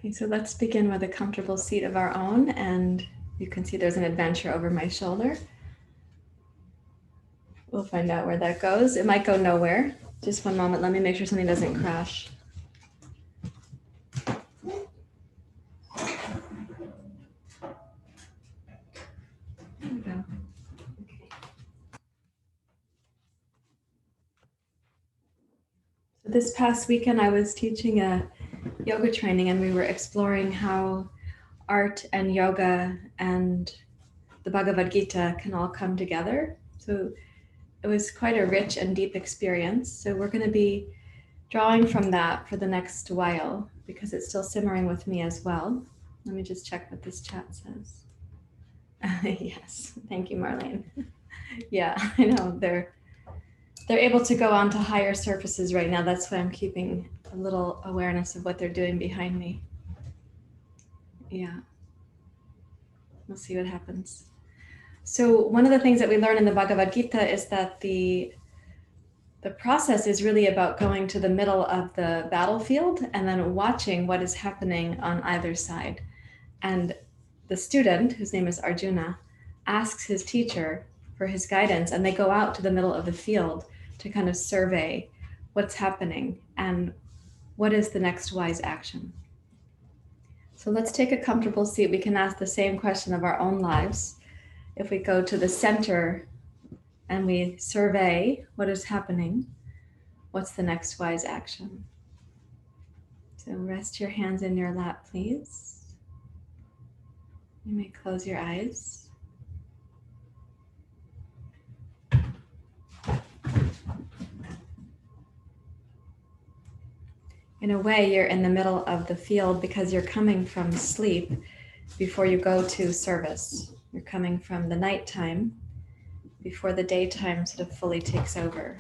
Okay, so let's begin with a comfortable seat of our own, and you can see there's an adventure over my shoulder. We'll find out where that goes. It might go nowhere. Just one moment, let me make sure something doesn't crash. There we go. Okay. So this past weekend, I was teaching a yoga training, and we were exploring how art and yoga and the Bhagavad Gita can all come together. So it was quite a rich and deep experience. So we're going to be drawing from that for the next while because it's still simmering with me as well. Let me just check what this chat says. Yes, thank you, Marlene. Yeah, I know they're able to go on to higher surfaces right now. That's why I'm keeping a little awareness of what they're doing behind me. Yeah, we'll see what happens. So one of the things that we learn in the Bhagavad Gita is that the process is really about going to the middle of the battlefield and then watching what is happening on either side. And the student, whose name is Arjuna, asks his teacher for his guidance, and they go out to the middle of the field to kind of survey what's happening and what is the next wise action. So let's take a comfortable seat. We can ask the same question of our own lives. If we go to the center and we survey what is happening, what's the next wise action? So rest your hands in your lap, please. You may close your eyes. In a way, you're in the middle of the field because you're coming from sleep before you go to service. You're coming from the nighttime before the daytime sort of fully takes over.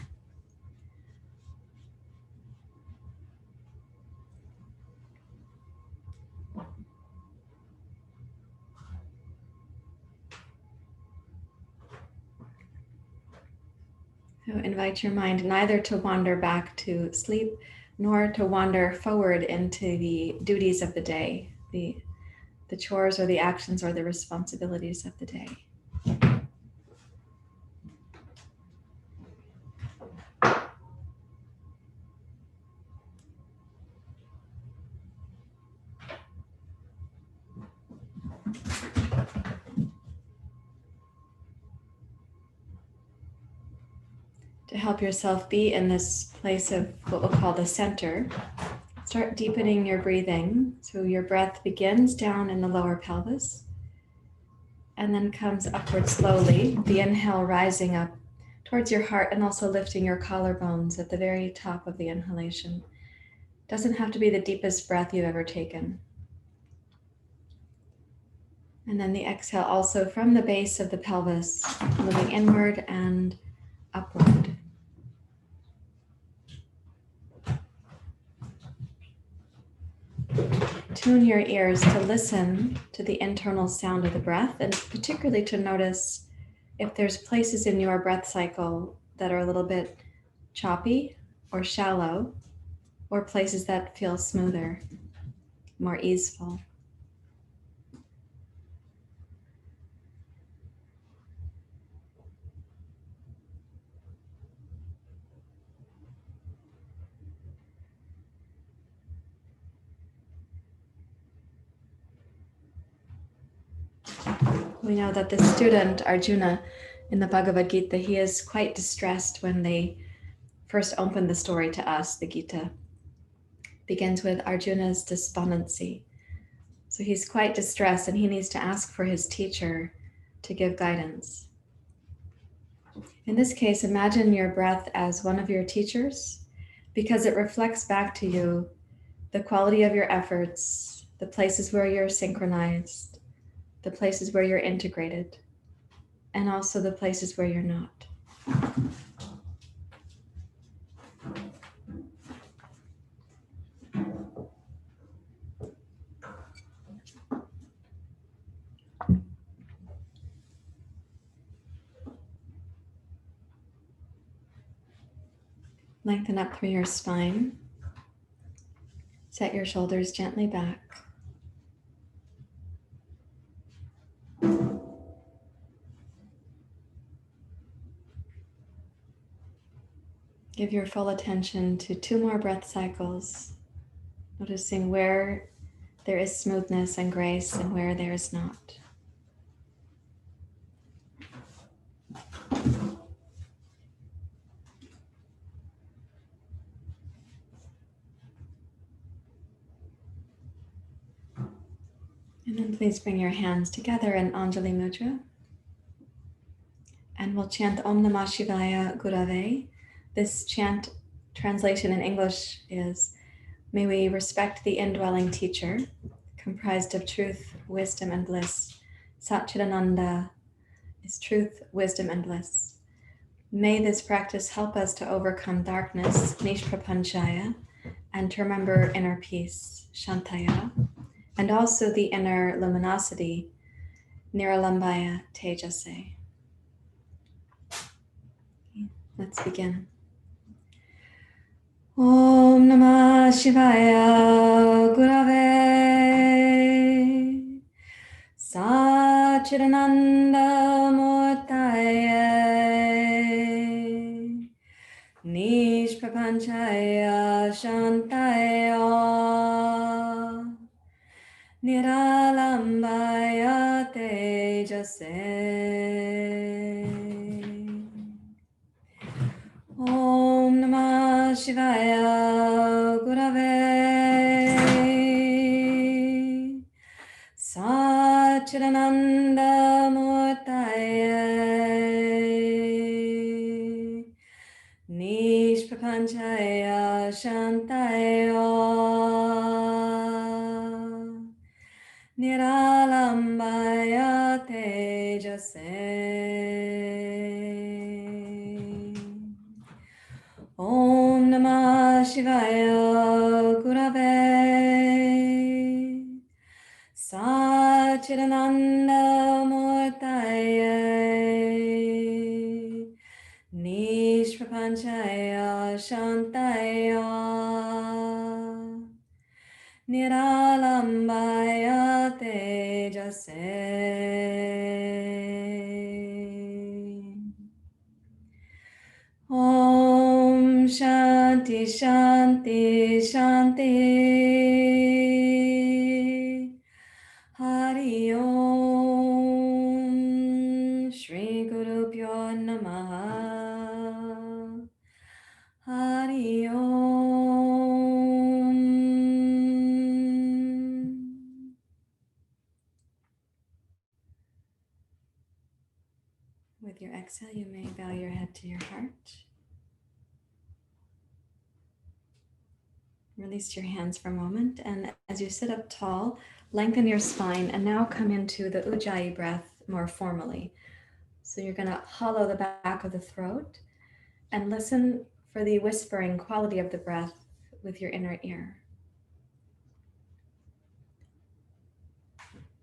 So invite your mind neither to wander back to sleep nor to wander forward into the duties of the day, the chores or the actions or the responsibilities of the day. To help yourself be in this place of what we'll call the center, start deepening your breathing. So your breath begins down in the lower pelvis and then comes upward slowly. The inhale rising up towards your heart and also lifting your collarbones at the very top of the inhalation. Doesn't have to be the deepest breath you've ever taken. And then the exhale also from the base of the pelvis, moving inward and upward. Tune your ears to listen to the internal sound of the breath, and particularly to notice if there's places in your breath cycle that are a little bit choppy or shallow, or places that feel smoother, more easeful. We know that the student, Arjuna, in the Bhagavad Gita, he is quite distressed when they first open the story to us. The Gita begins with Arjuna's despondency. So he's quite distressed and he needs to ask for his teacher to give guidance. In this case, imagine your breath as one of your teachers because it reflects back to you the quality of your efforts, the places where you're synchronized, the places where you're integrated, and also the places where you're not. Lengthen up through your spine. Set your shoulders gently back. Give your full attention to 2 more breath cycles, noticing where there is smoothness and grace and where there is not. And then please bring your hands together in Anjali Mudra. And we'll chant Om Namah Shivaya Gurave. This chant translation in English is, may we respect the indwelling teacher, comprised of truth, wisdom, and bliss. Satchidananda is truth, wisdom, and bliss. May this practice help us to overcome darkness, nishprapanchaya, and to remember inner peace, shantaya, and also the inner luminosity, niralambaya tejase. Let's begin. Om Namah Shivaya Gurave Satchidananda Murtaye Nishprapanchaya Shantaya Niralambaya Tejase. Om Namah Shivaya Gurave Satchidananda Murtaye Nishprapanchaya Shantaya Niralambaya Tejase. Om Namah Shivaya Gurave Satchidananda Murtaye Nishprapanchaya Shantaya Niralambaya Tejase. Om Shanti Shanti Shanti Hari Om Shri Guru Pyo Namaha Hari Om. With your exhale, you may bow your head to your heart. Release your hands for a moment, and as you sit up tall, lengthen your spine, and now come into the Ujjayi breath more formally. So you're going to hollow the back of the throat and listen for the whispering quality of the breath with your inner ear.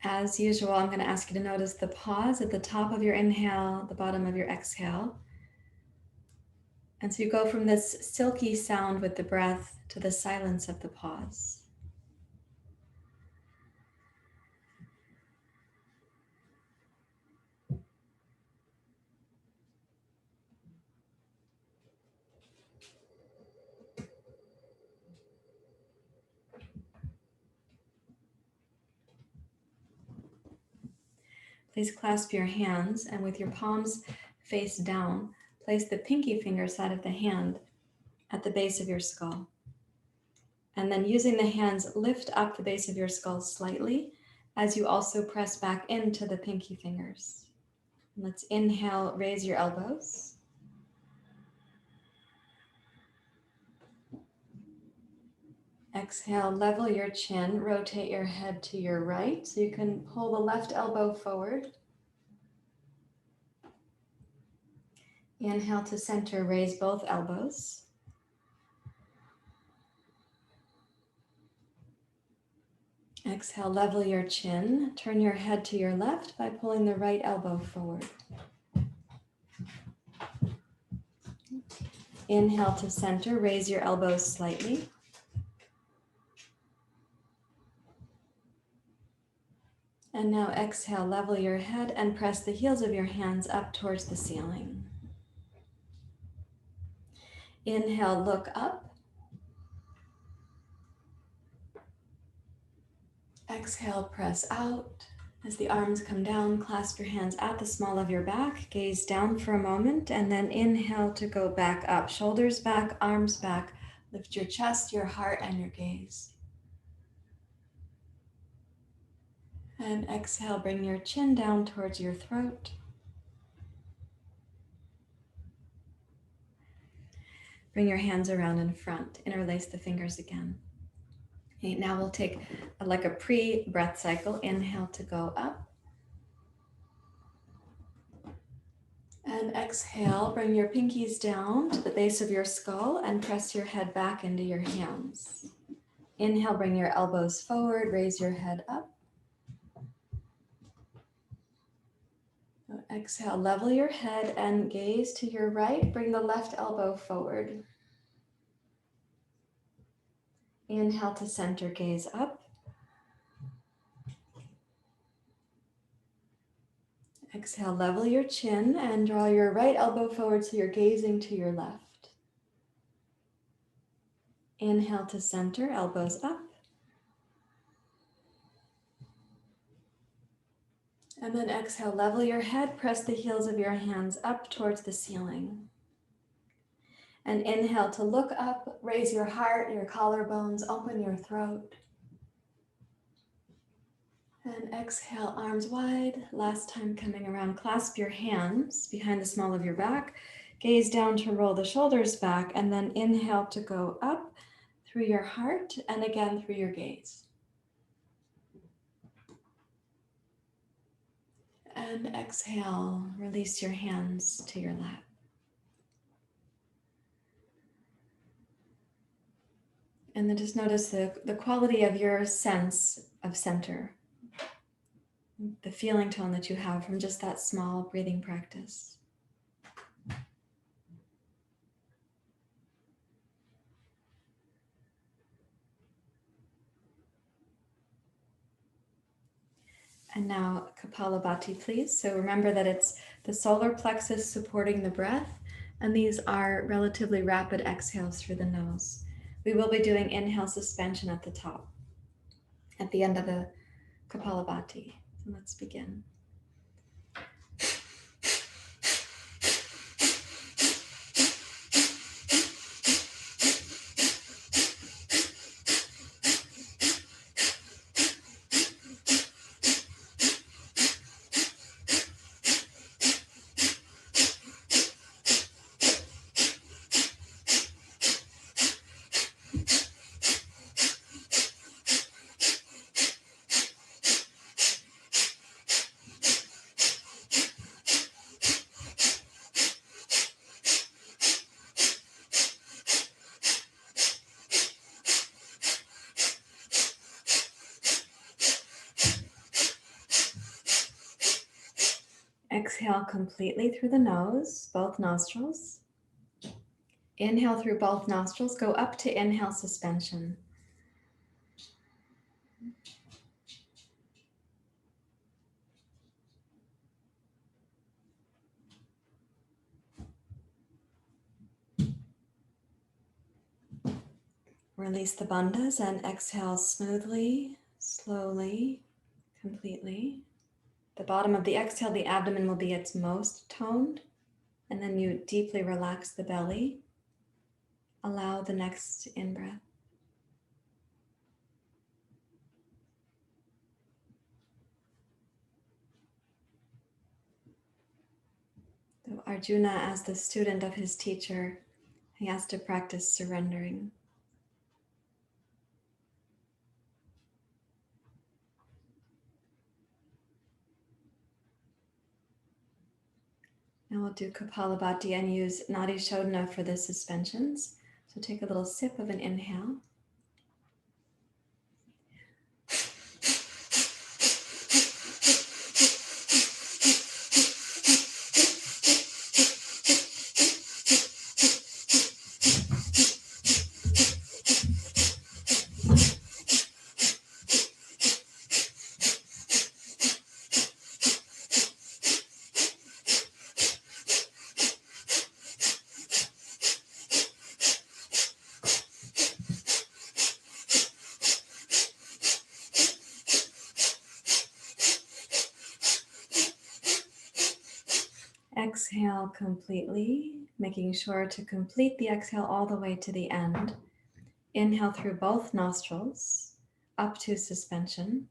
As usual, I'm going to ask you to notice the pause at the top of your inhale, the bottom of your exhale. And so you go from this silky sound with the breath to the silence of the pause. Please clasp your hands, and with your palms face down, place the pinky finger side of the hand at the base of your skull. And then using the hands, lift up the base of your skull slightly as you also press back into the pinky fingers. Let's inhale, raise your elbows. Exhale, level your chin, rotate your head to your right so you can pull the left elbow forward. Inhale to center, raise both elbows. Exhale, level your chin, turn your head to your left by pulling the right elbow forward. Inhale to center, raise your elbows slightly. And now exhale, level your head and press the heels of your hands up towards the ceiling. Inhale, look up. Exhale, press out. As the arms come down, clasp your hands at the small of your back, gaze down for a moment, and then inhale to go back up. Shoulders back, arms back. Lift your chest, your heart, and your gaze. And exhale, bring your chin down towards your throat. Bring your hands around in front. Interlace the fingers again. Okay, now we'll take like a pre-breath cycle. Inhale to go up. And exhale, bring your pinkies down to the base of your skull and press your head back into your hands. Inhale, bring your elbows forward, raise your head up. Exhale, level your head and gaze to your right. Bring the left elbow forward. Inhale to center, gaze up. Exhale, level your chin and draw your right elbow forward so you're gazing to your left. Inhale to center, elbows up. And then exhale, level your head, press the heels of your hands up towards the ceiling. And inhale to look up, raise your heart, your collarbones, open your throat. And exhale, arms wide. Last time coming around, clasp your hands behind the small of your back. Gaze down to roll the shoulders back, and then inhale to go up through your heart and again through your gaze. And exhale, release your hands to your lap. And then just notice the quality of your sense of center, the feeling tone that you have from just that small breathing practice. And now Kappalabhati, please. So remember that it's the solar plexus supporting the breath, and these are relatively rapid exhales through the nose. We will be doing inhale suspension at the top, at the end of the Kappalabhati. So let's begin. Exhale completely through the nose, both nostrils. Inhale through both nostrils, go up to inhale suspension. Release the bandhas and exhale smoothly, slowly, completely. The bottom of the exhale, the abdomen will be its most toned, and then you deeply relax the belly. Allow the next in-breath. So Arjuna, as the student of his teacher, he has to practice surrendering. Now we'll do Kappalabhati and use Nadi Shodhana for the suspensions. So take a little sip of an inhale. Exhale completely, making sure to complete the exhale all the way to the end. Inhale through both nostrils, up to suspension.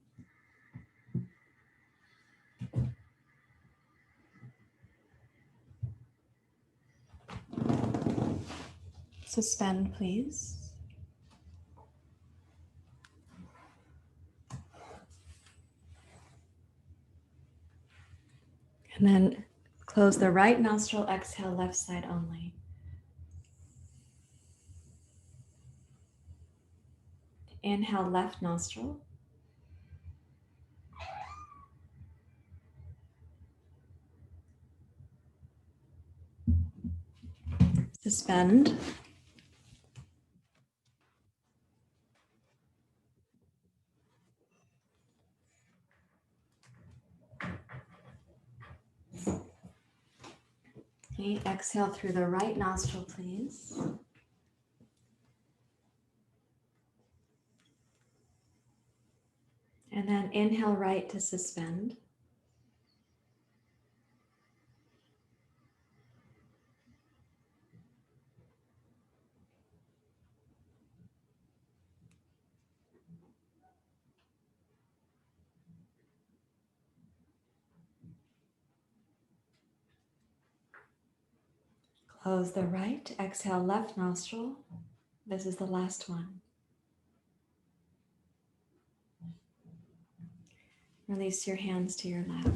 Suspend, please. And then close the right nostril, exhale, left side only. Inhale, left nostril. Suspend. Okay, exhale through the right nostril, please. And then inhale right to suspend. Close the right, exhale left nostril. This is the last one. Release your hands to your lap.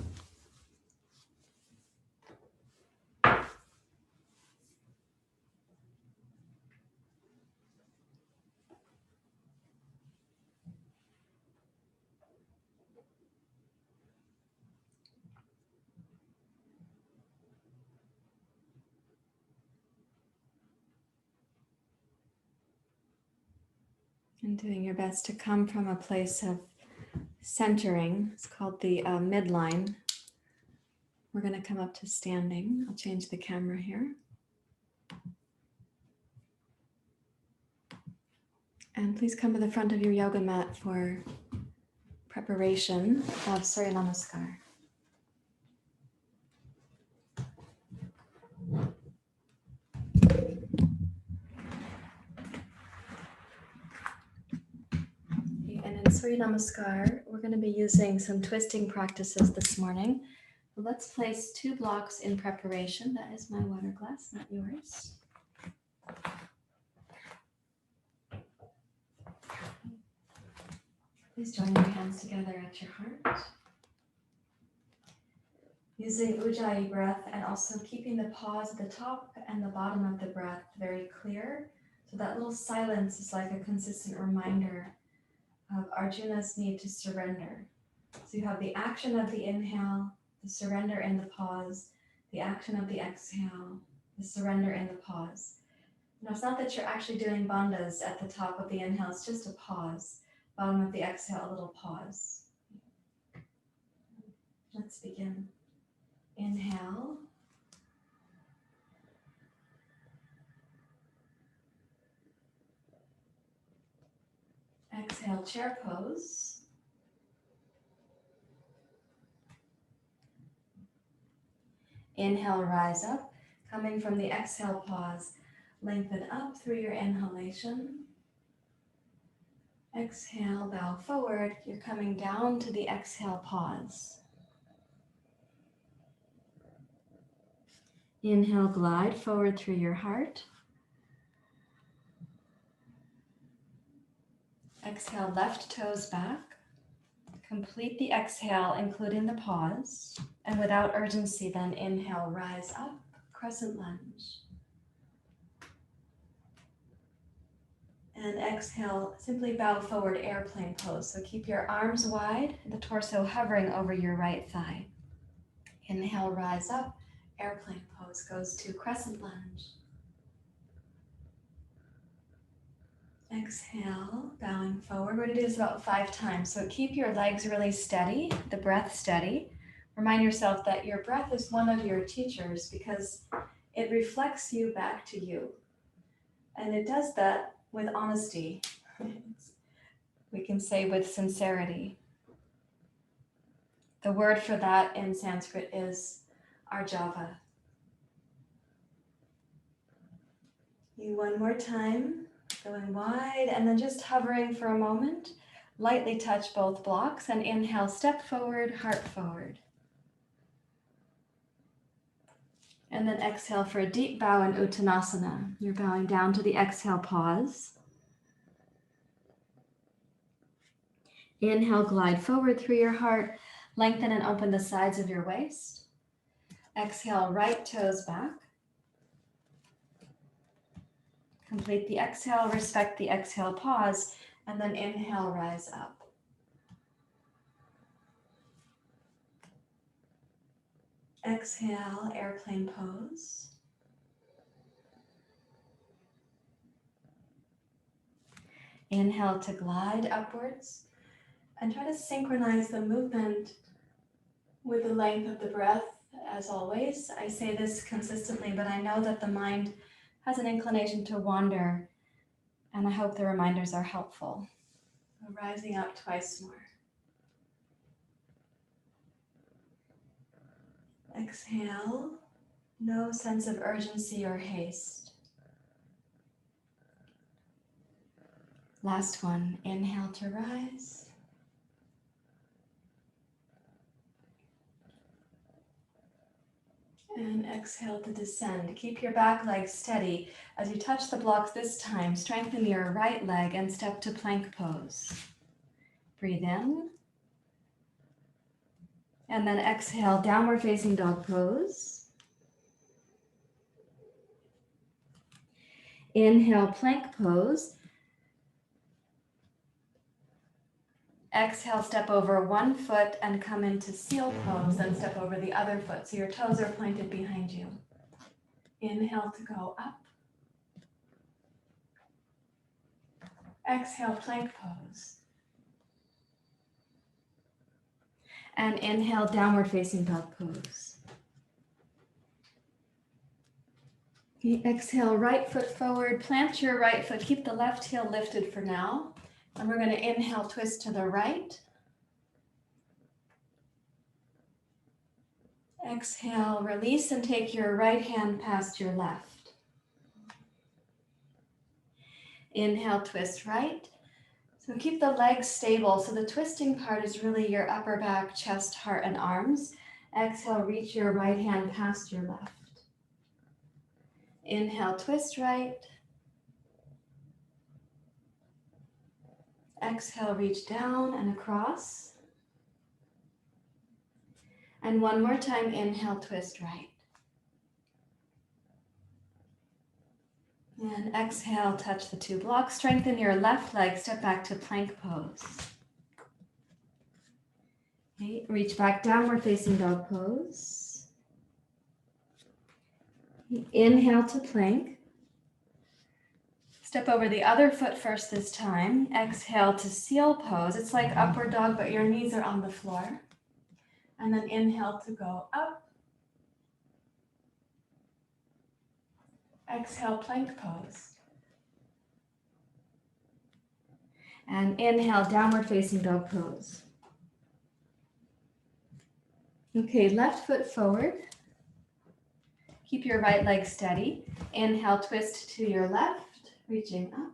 And doing your best to come from a place of centering. It's called the midline. We're going to come up to standing. I'll change the camera here. And please come to the front of your yoga mat for preparation of Surya Namaskar. And in Surya Namaskar, we're going to be using some twisting practices this morning. Let's place 2 blocks in preparation. That is my water glass, not yours. Please join your hands together at your heart. Using Ujjayi breath and also keeping the pause at the top and the bottom of the breath very clear. So that little silence is like a consistent reminder of Arjuna's need to surrender. So you have the action of the inhale, the surrender and the pause, the action of the exhale, the surrender and the pause. Now it's not that you're actually doing bandhas at the top of the inhale, it's just a pause. Bottom of the exhale, a little pause. Let's begin. Inhale. Exhale, chair pose. Inhale, rise up. Coming from the exhale pause, lengthen up through your inhalation. Exhale, bow forward. You're coming down to the exhale pause. Inhale, glide forward through your heart. Exhale, left toes back. Complete the exhale, including the pause. And without urgency, then inhale, rise up, crescent lunge. And exhale, simply bow forward, airplane pose. So keep your arms wide, the torso hovering over your right thigh. Inhale, rise up, airplane pose goes to crescent lunge. Exhale, bowing forward. We're going to do this about 5 times. So keep your legs really steady, the breath steady. Remind yourself that your breath is one of your teachers because it reflects you back to you. And it does that with honesty. We can say with sincerity. The word for that in Sanskrit is arjava. One more time, going wide, and then just hovering for a moment. Lightly touch both blocks and inhale, step forward, heart forward. And then exhale for a deep bow in Uttanasana. You're bowing down to the exhale, pause. Inhale, glide forward through your heart. Lengthen and open the sides of your waist. Exhale, right toes back. Complete the exhale, respect the exhale, pause, and then inhale, rise up. Exhale, airplane pose. Inhale to glide upwards and try to synchronize the movement with the length of the breath. As always, I say this consistently, but I know that the mind has an inclination to wander, and I hope the reminders are helpful. Rising up twice more. Exhale, no sense of urgency or haste. Last one, inhale to rise. And exhale to descend. Keep your back leg steady. As you touch the blocks this time, strengthen your right leg and step to plank pose. Breathe in. And then exhale, downward facing dog pose. Inhale, plank pose. Exhale, step over one foot and come into seal pose, then step over the other foot so your toes are pointed behind you. Inhale to go up. Exhale, plank pose. And inhale, downward facing dog pose. Exhale, right foot forward, plant your right foot, keep the left heel lifted for now. And we're going to inhale, twist to the right. Exhale, release and take your right hand past your left. Inhale, twist right. So keep the legs stable. So the twisting part is really your upper back, chest, heart, and arms. Exhale, reach your right hand past your left. Inhale, twist right. Exhale, reach down and across. And one more time, inhale, twist right. And exhale, touch the two blocks. Strengthen your left leg, step back to plank pose. Okay, reach back, downward facing dog pose. Inhale to plank. Step over the other foot first this time. Exhale to seal pose. It's like upward dog, but your knees are on the floor. And then inhale to go up. Exhale, plank pose. And inhale, downward facing dog pose. Okay, left foot forward. Keep your right leg steady. Inhale, twist to your left, reaching up.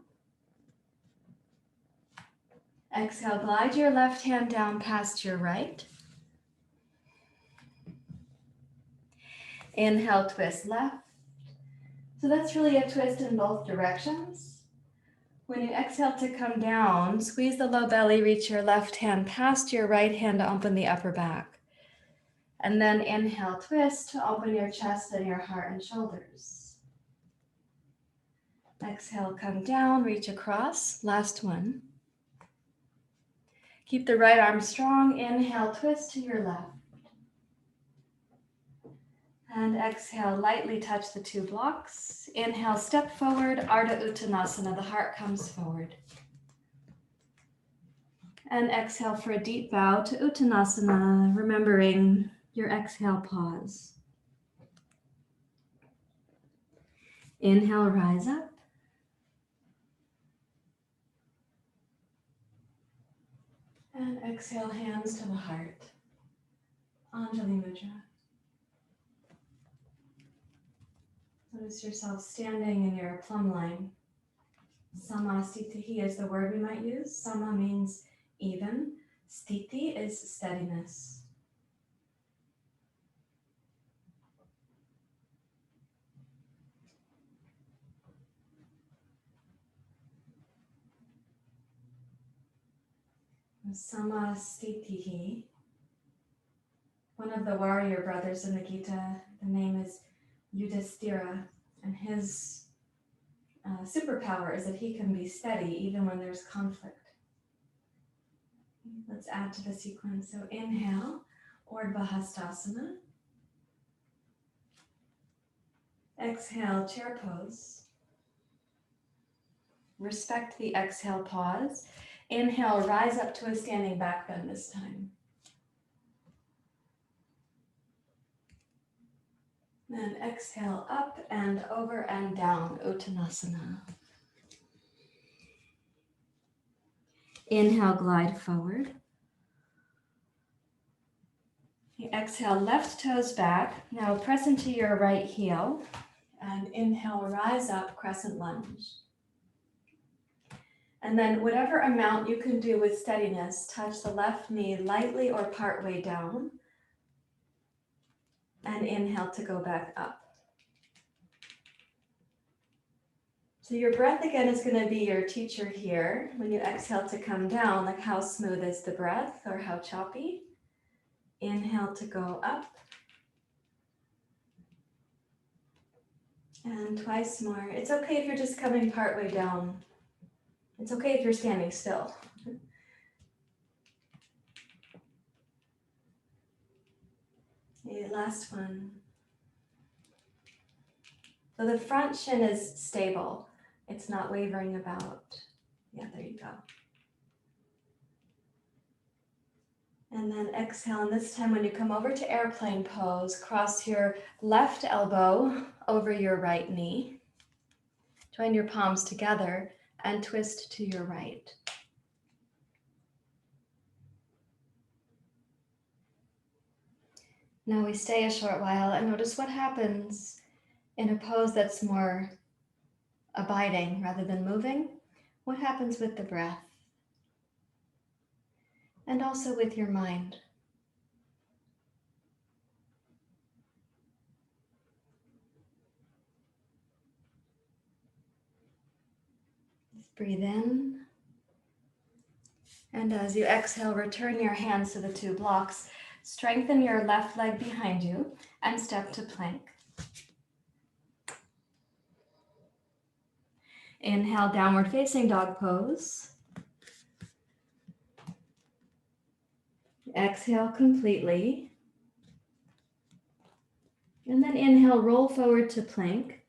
Exhale, glide your left hand down past your right. Inhale, twist left. So that's really a twist in both directions. When you exhale to come down, squeeze the low belly, reach your left hand past your right hand to open the upper back. And then inhale, twist to open your chest and your heart and shoulders. Exhale, come down, reach across. Last one. Keep the right arm strong. Inhale, twist to your left. And exhale, lightly touch the two blocks. Inhale, step forward, Ardha Uttanasana, the heart comes forward. And exhale for a deep bow to Uttanasana, remembering your exhale pause. Inhale, rise up. And exhale, hands to the heart. Anjali Mudra. So Notice yourself standing in your plumb line. Sama stitihi is the word we might use. Sama means even. Stiti is steadiness. Sama stitihi. One of the warrior brothers in the Gita, the name is Yudhishthira, and his superpower is that he can be steady even when there's conflict. Let's add to the sequence. So inhale, Urdhva Hastasana. Exhale, chair pose. Respect the exhale pause. Inhale, rise up to a standing back bend this time. Then exhale, up and over and down, Uttanasana. Inhale, glide forward. Exhale, left toes back. Now press into your right heel. And inhale, rise up, crescent lunge. And then whatever amount you can do with steadiness, touch the left knee lightly or partway down. And inhale to go back up. So your breath again is going to be your teacher here. When you exhale to come down, like how smooth is the breath or how choppy. Inhale to go up. And twice more. It's okay if you're just coming partway down. It's okay if you're standing still. Okay, last one. So the front shin is stable. It's not wavering about. Yeah, there you go. And then exhale, and this time when you come over to airplane pose, cross your left elbow over your right knee. Join your palms together and twist to your right. Now we stay a short while and notice what happens in a pose that's more abiding rather than moving. What happens with the breath? And also with your mind. Just breathe in. And as you exhale, return your hands to the two blocks. Strengthen your left leg behind you and step to plank. Inhale, downward facing dog pose. Exhale completely. And then inhale, roll forward to plank.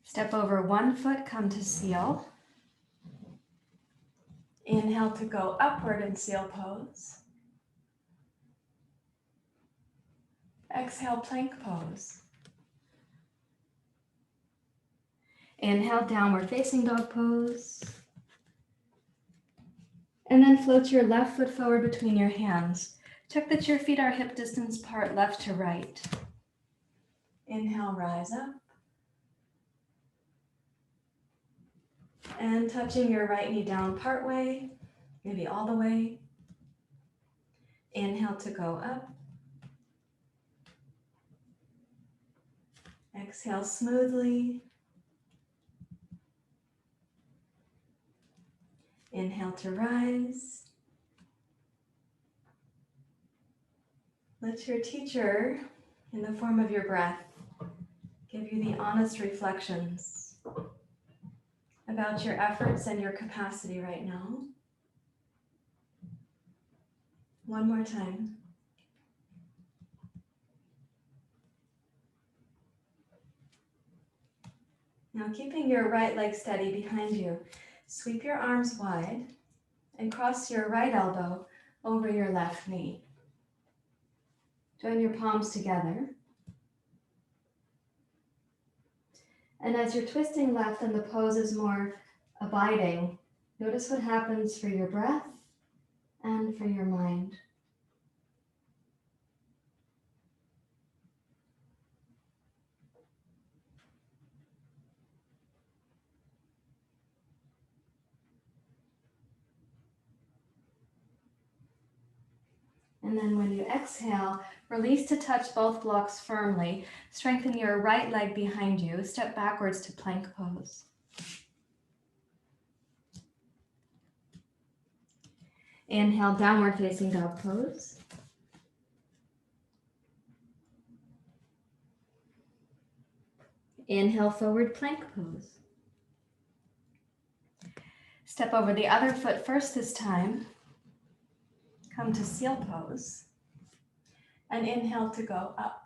Step over one foot, come to seal. Inhale to go upward in seal pose. Exhale, plank pose. Inhale, downward facing dog pose. And then float your left foot forward between your hands. Check that your feet are hip distance apart, left to right. Inhale, rise up. And touching your right knee down part way, maybe all the way. Inhale to go up. Exhale smoothly. Inhale to rise. Let your teacher, in the form of your breath, give you the honest reflections about your efforts and your capacity right now. One more time. Now keeping your right leg steady behind you, sweep your arms wide and cross your right elbow over your left knee. Join your palms together. And as you're twisting left and the pose is more abiding, notice what happens for your breath and for your mind. And then when you exhale, release to touch both blocks firmly. Strengthen your right leg behind you. Step backwards to plank pose. Inhale, downward facing dog pose. Inhale, forward plank pose. Step over the other foot first this time. Come to seal pose. And inhale to go up.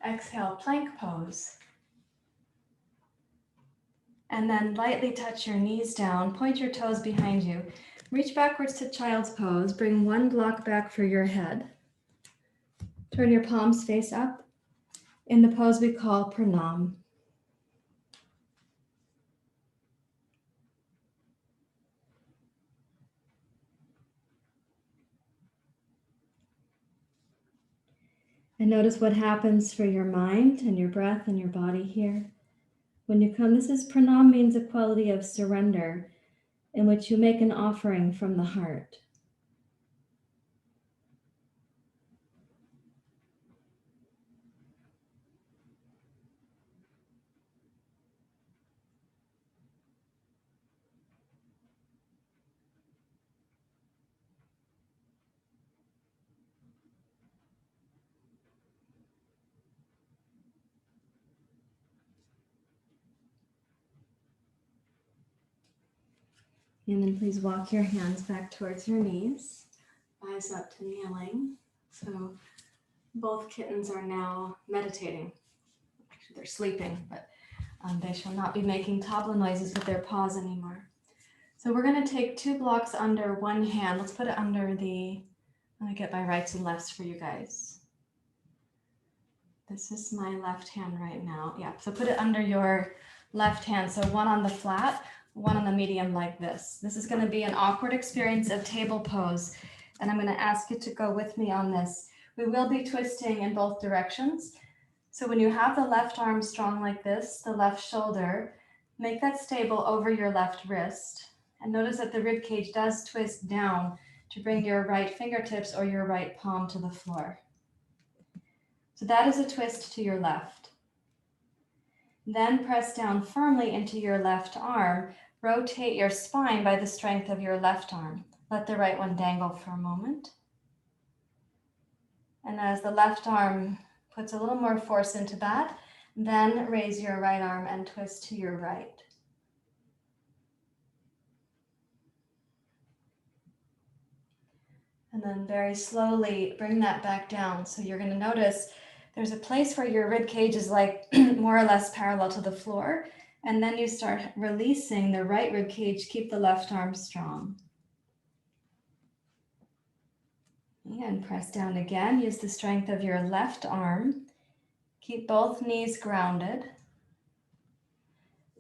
Exhale, plank pose. And then lightly touch your knees down, point your toes behind you. Reach backwards to child's pose. Bring one block back for your head. Turn your palms face up in the pose we call Pranayama. And notice what happens for your mind and your breath and your body here. When you come, this is Pranayama, means a quality of surrender in which you make an offering from the heart. And then please walk your hands back towards your knees, eyes up to kneeling. So both kittens are now meditating. Actually, they're sleeping, but they shall not be making tabla noises with their paws anymore. So we're going to take 2 blocks under one hand. Let's put it under the, let me get my rights and lefts for you guys. This is my left hand right now. Yeah, so put it under your left hand. So one on the flat, one on the medium like this. This is going to be an awkward experience of table pose. And I'm going to ask you to go with me on this. We will be twisting in both directions. So when you have the left arm strong like this, the left shoulder, make that stable over your left wrist. And notice that the rib cage does twist down to bring your right fingertips or your right palm to the floor. So that is a twist to your left. Then press down firmly into your left arm. Rotate your spine by the strength of your left arm. Let the right one dangle for a moment. And as the left arm puts a little more force into that, then raise your right arm and twist to your right. And then very slowly bring that back down. So you're going to notice there's a place where your rib cage is like more or less parallel to the floor. And then you start releasing the right rib cage. Keep the left arm strong. And press down again. Use the strength of your left arm. Keep both knees grounded.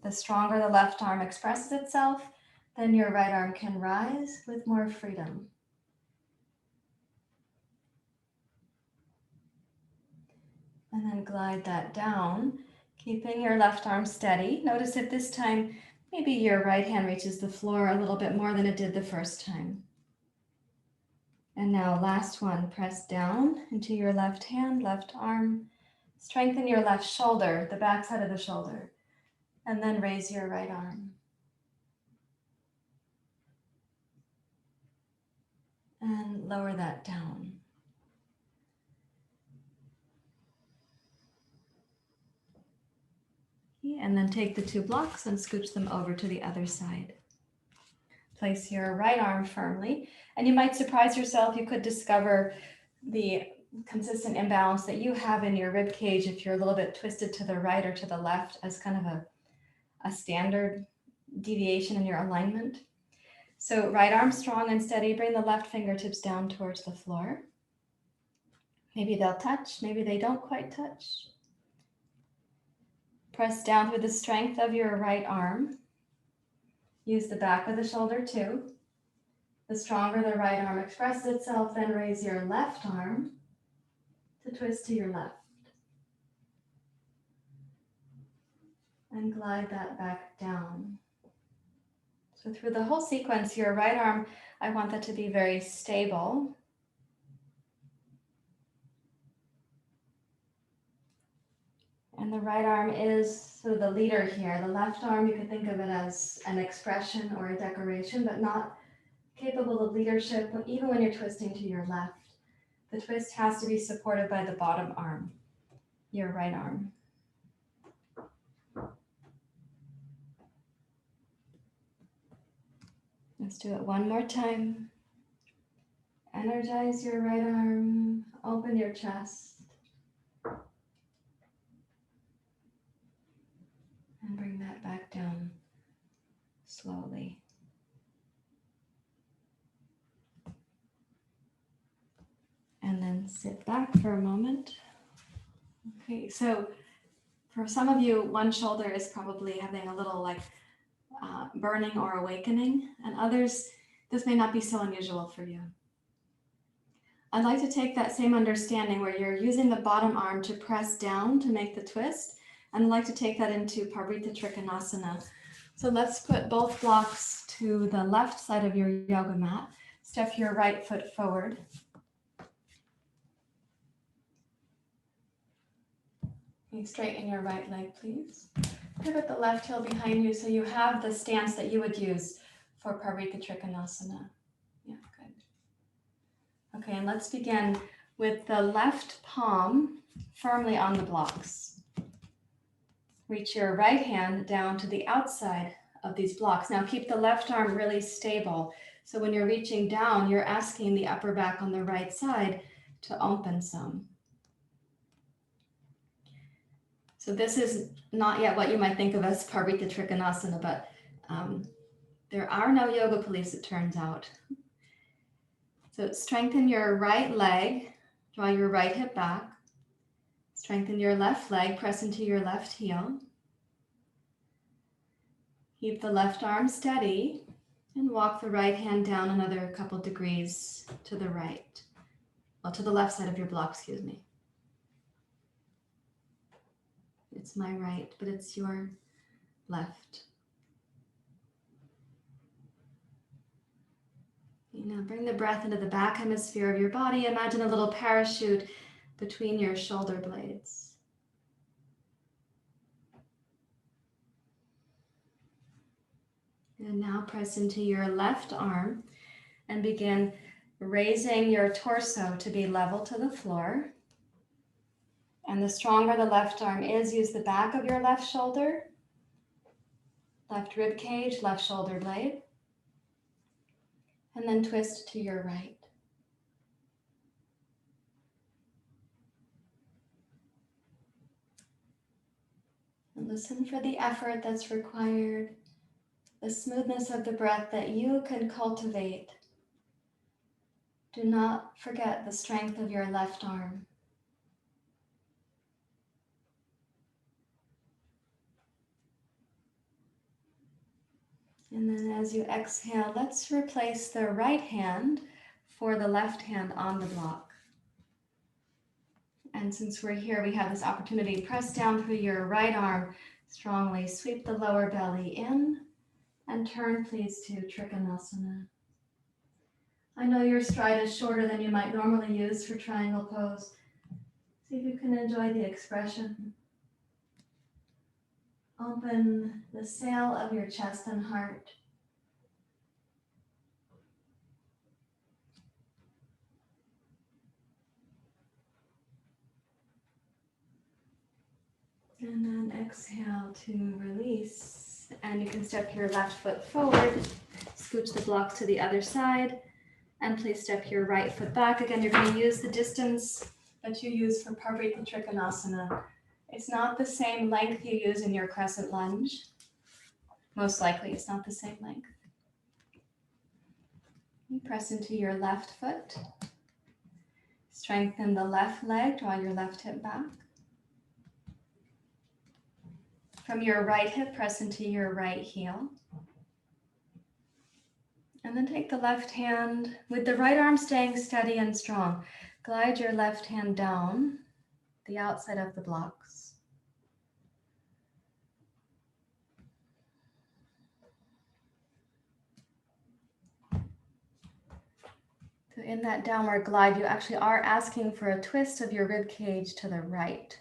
The stronger the left arm expresses itself, then your right arm can rise with more freedom. And then glide that down, keeping your left arm steady. Notice if this time, maybe your right hand reaches the floor a little bit more than it did the first time. And now last one, press down into your left hand, left arm. Strengthen your left shoulder, the back side of the shoulder. And then raise your right arm. And lower that down. And then take the 2 blocks and scooch them over to the other side. Place your right arm firmly, and you might surprise yourself. You could discover the consistent imbalance that you have in your rib cage if you're a little bit twisted to the right or to the left as kind of a standard deviation in your alignment. So right arm strong and steady. Bring the left fingertips down towards the floor. Maybe they'll touch, maybe they don't quite touch. Press down through the strength of your right arm. Use the back of the shoulder too. The stronger the right arm expresses itself, then raise your left arm to twist to your left. And glide that back down. So through the whole sequence, your right arm I want that to be very stable. And the right arm is sort of the leader here. The left arm, you could think of it as an expression or a decoration, but not capable of leadership, even when you're twisting to your left. The twist has to be supported by the bottom arm, your right arm. Let's do it one more time. Energize your right arm, open your chest, and bring that back down slowly. And then sit back for a moment. Okay, so for some of you, one shoulder is probably having a little like burning or awakening, and others, this may not be so unusual for you. I'd like to take that same understanding where you're using the bottom arm to press down to make the twist, and I'd like to take that into parvrrta trikonasana. So let's put both blocks to the left side of your yoga mat. Step your right foot forward. You straighten your right leg, please. Pivot the left heel behind you so you have the stance that you would use for parvrrta trikonasana. Yeah, good. Okay, and let's begin with the left palm firmly on the blocks. Reach your right hand down to the outside of these blocks. Now keep the left arm really stable. So when you're reaching down, you're asking the upper back on the right side to open some. So this is not yet what you might think of as parvrrta trikonasana, but there are no yoga police, it turns out. So strengthen your right leg, draw your right hip back, strengthen your left leg, press into your left heel. Keep the left arm steady and walk the right hand down another couple degrees to the right. Well, to the left side of your block, excuse me. It's my right, but it's your left. Now bring the breath into the back hemisphere of your body. Imagine a little parachute between your shoulder blades. And now press into your left arm and begin raising your torso to be level to the floor. And the stronger the left arm is, use the back of your left shoulder, left rib cage, left shoulder blade, and then twist to your right. And listen for the effort that's required, the smoothness of the breath that you can cultivate. Do not forget the strength of your left arm. And then as you exhale, let's replace the right hand for the left hand on the block. And since we're here, we have this opportunity. Press down through your right arm strongly. Sweep the lower belly in and turn, please, to trikonasana. I know your stride is shorter than you might normally use for triangle pose. See if you can enjoy the expression. Open the sail of your chest and heart. And then exhale to release. And you can step your left foot forward, scooch the blocks to the other side, and please step your right foot back. Again, you're going to use the distance that you use for parvrrta trikonasana. It's not the same length you use in your crescent lunge. Most likely it's not the same length. You press into your left foot. Strengthen the left leg, draw your left hip back. From your right hip, press into your right heel. And then take the left hand, with the right arm staying steady and strong. Glide your left hand down the outside of the blocks. So in that downward glide, you actually are asking for a twist of your rib cage to the right.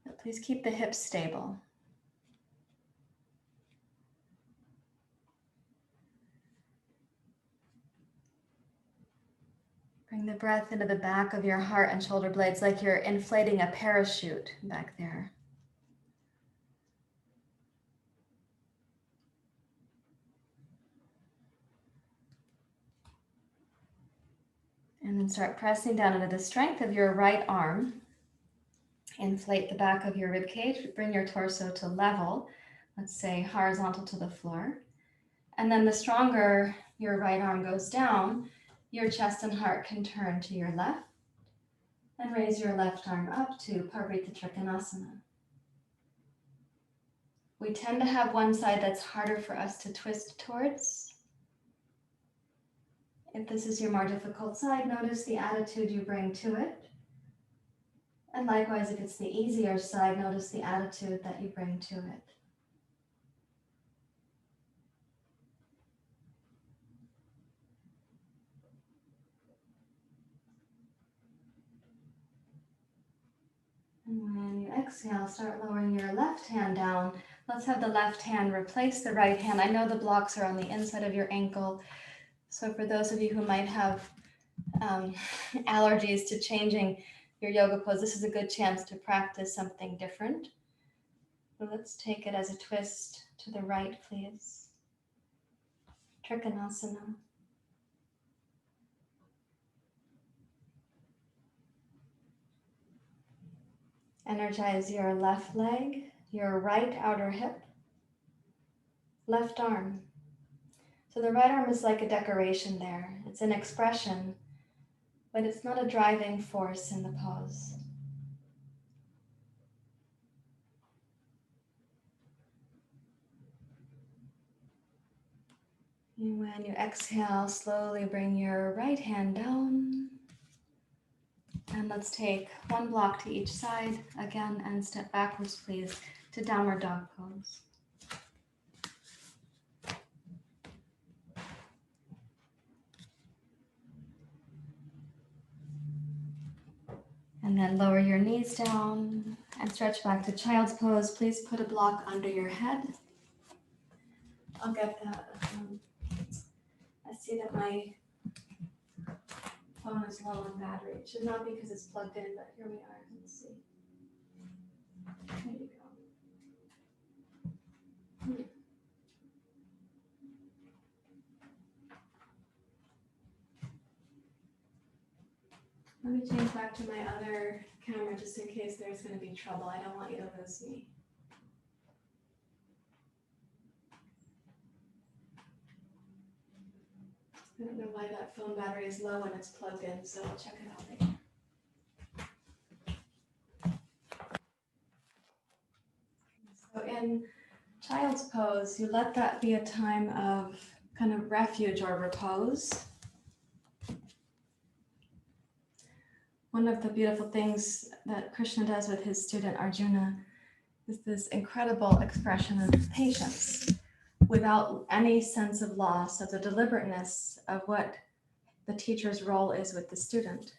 But please keep the hips stable. Bring the breath into the back of your heart and shoulder blades like you're inflating a parachute back there. And then start pressing down into the strength of your right arm. Inflate the back of your rib cage. Bring your torso to level, let's say horizontal to the floor. And then the stronger your right arm goes down, your chest and heart can turn to your left. And raise your left arm up to parvrrta trikonasana. We tend to have one side that's harder for us to twist towards. If this is your more difficult side, notice the attitude you bring to it. And likewise, if it's the easier side, notice the attitude that you bring to it. And when you exhale, start lowering your left hand down. Let's have the left hand replace the right hand. I know the blocks are on the inside of your ankle. So for those of you who might have allergies to changing your yoga pose, this is a good chance to practice something different. So let's take it as a twist to the right, please. Trikonasana. Energize your left leg, your right outer hip, left arm. So the right arm is like a decoration there. It's an expression, but it's not a driving force in the pose. And when you exhale, slowly bring your right hand down. And let's take one block to each side again and step backwards, please, to downward dog pose. And then lower your knees down and stretch back to child's pose. Please put a block under your head. I'll get that. I see that my phone is low on battery. It should not be because it's plugged in, but here we are. Let's see. There you go. Let me change back to my other camera just in case there's going to be trouble. I don't want you to lose me. I don't know why that phone battery is low when it's plugged in, so I'll check it out later. So in child's pose, you let that be a time of kind of refuge or repose. One of the beautiful things that Krishna does with his student Arjuna is this incredible expression of patience without any sense of loss of the deliberateness of what the teacher's role is with the student.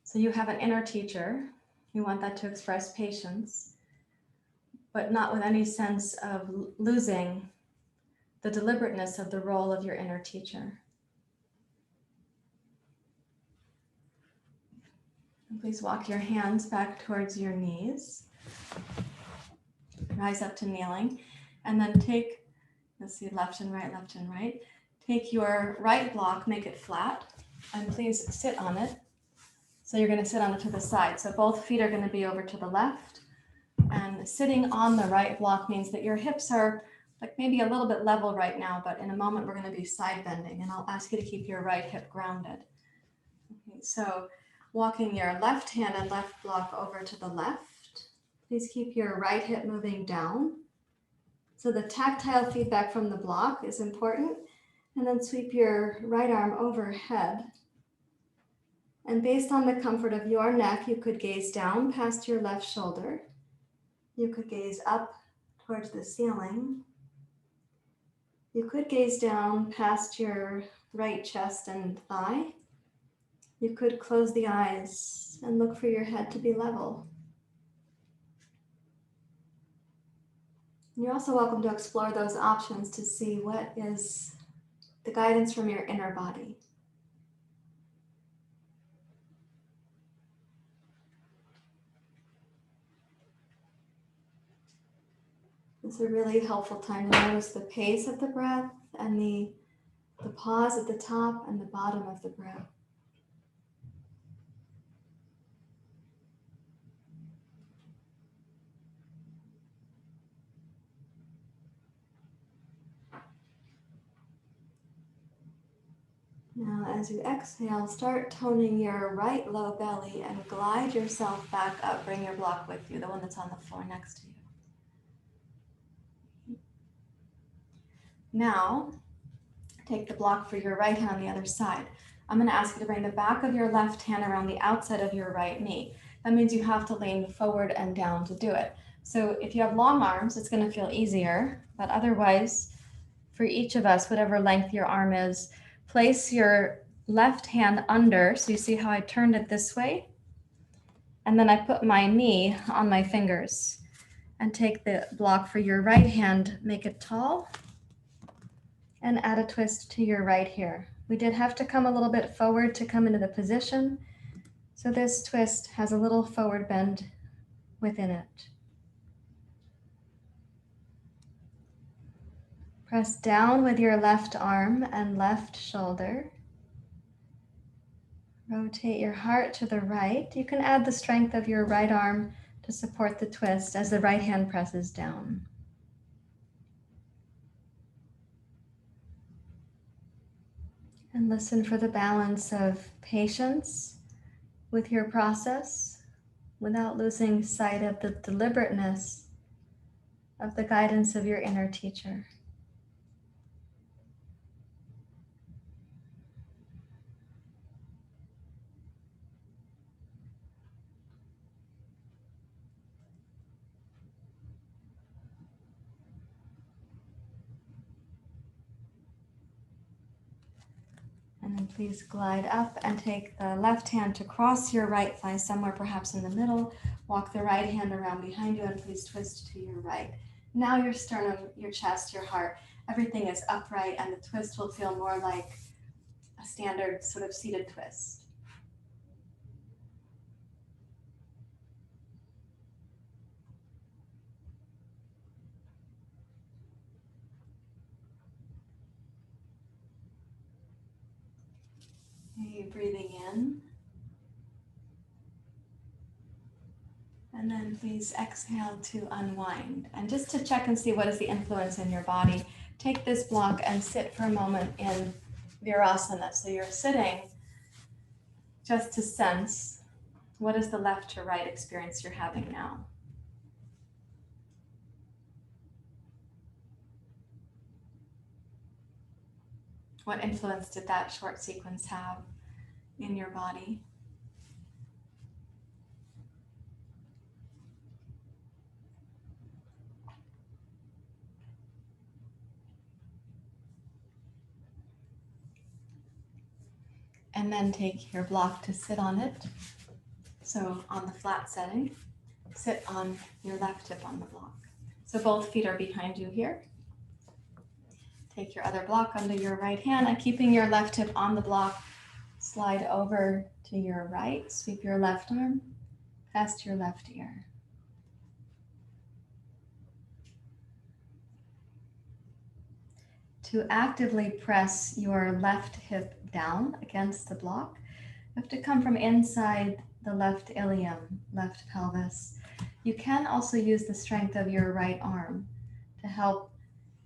So you have an inner teacher, you want that to express patience, but not with any sense of losing the deliberateness of the role of your inner teacher. And please walk your hands back towards your knees. Rise up to kneeling, and then take, let's see, left and right, left and right. Take your right block, make it flat, and please sit on it. So you're going to sit on it to the side. So both feet are going to be over to the left. And sitting on the right block means that your hips are like maybe a little bit level right now, but in a moment we're going to be side bending, and I'll ask you to keep your right hip grounded. Okay, so walking your left hand and left block over to the left. Please keep your right hip moving down. So the tactile feedback from the block is important. And then sweep your right arm overhead. And based on the comfort of your neck, you could gaze down past your left shoulder. You could gaze up towards the ceiling. You could gaze down past your right chest and thigh. You could close the eyes and look for your head to be level. You're also welcome to explore those options to see what is the guidance from your inner body. It's a really helpful time to notice the pace of the breath and the pause at the top and the bottom of the breath. Now, as you exhale, start toning your right low belly and glide yourself back up. Bring your block with you, the one that's on the floor next to you. Now, take the block for your right hand on the other side. I'm going to ask you to bring the back of your left hand around the outside of your right knee. That means you have to lean forward and down to do it. So if you have long arms, it's going to feel easier, but otherwise, for each of us, whatever length your arm is, place your left hand under. So you see how I turned it this way? And then I put my knee on my fingers and take the block for your right hand, make it tall, and add a twist to your right here. We did have to come a little bit forward to come into the position. So this twist has a little forward bend within it. Press down with your left arm and left shoulder. Rotate your heart to the right. You can add the strength of your right arm to support the twist as the right hand presses down. And listen for the balance of patience with your process without losing sight of the deliberateness of the guidance of your inner teacher. And then please glide up and take the left hand to cross your right thigh somewhere perhaps in the middle. Walk the right hand around behind you and please twist to your right. Now your sternum, your chest, your heart, everything is upright and the twist will feel more like a standard sort of seated twist. Okay, breathing in. And then please exhale to unwind. And just to check and see what is the influence in your body, take this block and sit for a moment in Virasana. So you're sitting just to sense what is the left to right experience you're having now. What influence did that short sequence have in your body? And then take your block to sit on it. So on the flat setting, sit on your left hip on the block. So both feet are behind you here. Take your other block under your right hand and keeping your left hip on the block, slide over to your right, sweep your left arm past your left ear. To actively press your left hip down against the block, you have to come from inside the left ilium, left pelvis. You can also use the strength of your right arm to help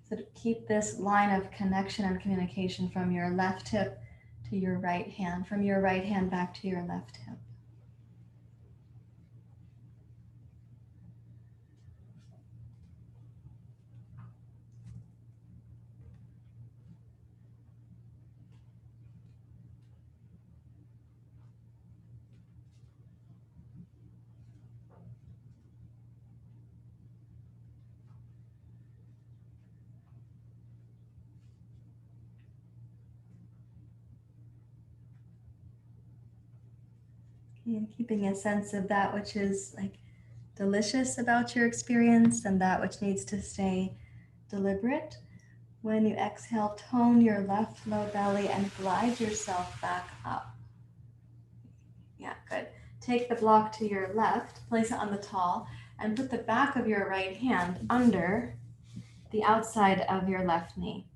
sort of keep this line of connection and communication from your left hip to your right hand, from your right hand back to your left hip. And keeping a sense of that which is like delicious about your experience and that which needs to stay deliberate. When you exhale, tone your left low belly and glide yourself back up. Yeah, good. Take the block to your left, place it on the tall, and put the back of your right hand under the outside of your left knee.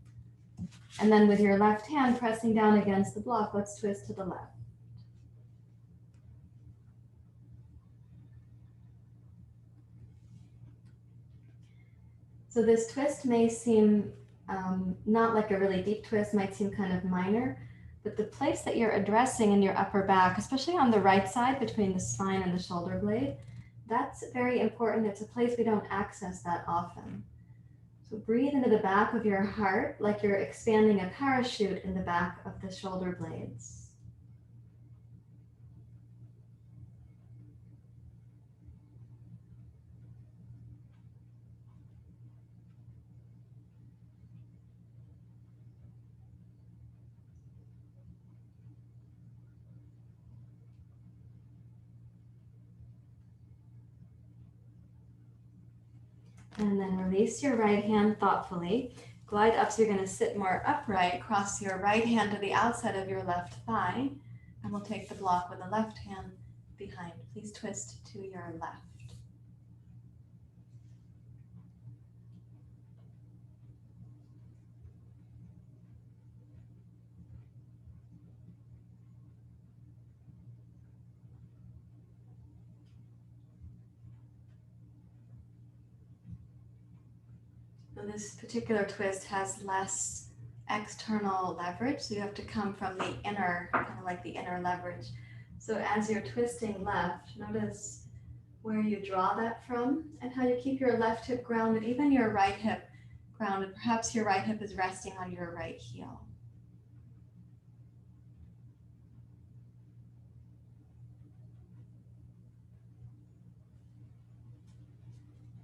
And then with your left hand pressing down against the block, let's twist to the left. So this twist may seem not like a really deep twist, might seem kind of minor, but the place that you're addressing in your upper back, especially on the right side between the spine and the shoulder blade, that's very important. It's a place we don't access that often. So breathe into the back of your heart like you're expanding a parachute in the back of the shoulder blades. And then release your right hand thoughtfully. Glide up so you're going to sit more upright. Cross your right hand to the outside of your left thigh. And we'll take the block with the left hand behind. Please twist to your left. So this particular twist has less external leverage, so you have to come from the inner, kind of like the inner leverage. So as you're twisting left, notice where you draw that from and how you keep your left hip grounded, even your right hip grounded. Perhaps your right hip is resting on your right heel.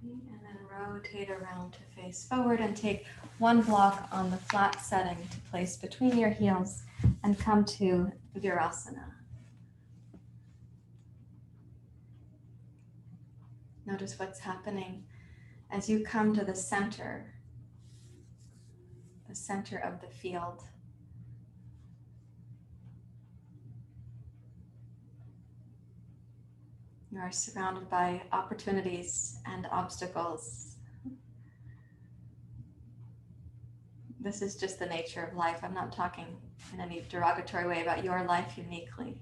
And then rotate around to face forward and take one block on the flat setting to place between your heels and come to Virasana. Notice what's happening as you come to the center of the field. You are surrounded by opportunities and obstacles. This is just the nature of life. I'm not talking in any derogatory way about your life uniquely.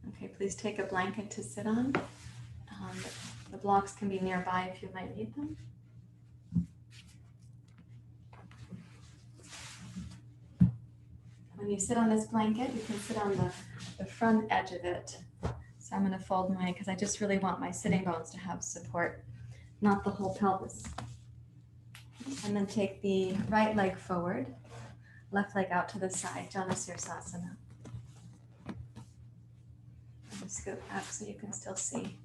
Okay, please take a blanket to sit on. The blocks can be nearby if you might need them. When you sit on this blanket, you can sit on the front edge of it. So I'm going to fold mine because I just really want my sitting bones to have support, not the whole pelvis. And then take the right leg forward, left leg out to the side, Janasirsasana. Scoot back so you can still see.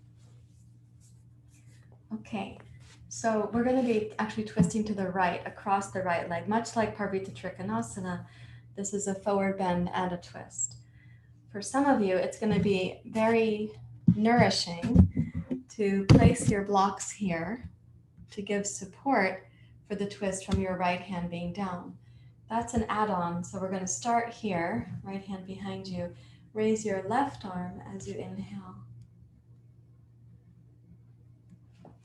Okay, so we're going to be actually twisting to the right, across the right leg, much like parvrrta trikonasana. This is a forward bend and a twist. For some of you, it's going to be very nourishing to place your blocks here to give support for the twist from your right hand being down. That's an add-on, so we're going to start here, right hand behind you. Raise your left arm as you inhale.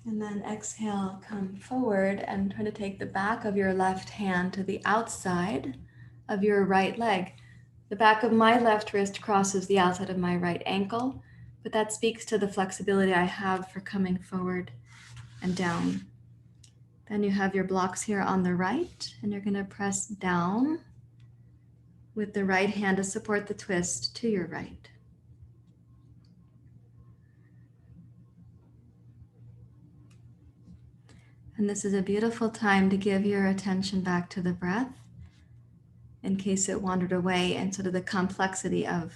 And then exhale, come forward and try to take the back of your left hand to the outside of your right leg. The back of my left wrist crosses the outside of my right ankle, but that speaks to the flexibility I have for coming forward and down. Then you have your blocks here on the right, and you're going to press down with the right hand to support the twist to your right. And this is a beautiful time to give your attention back to the breath in case it wandered away and sort of the complexity of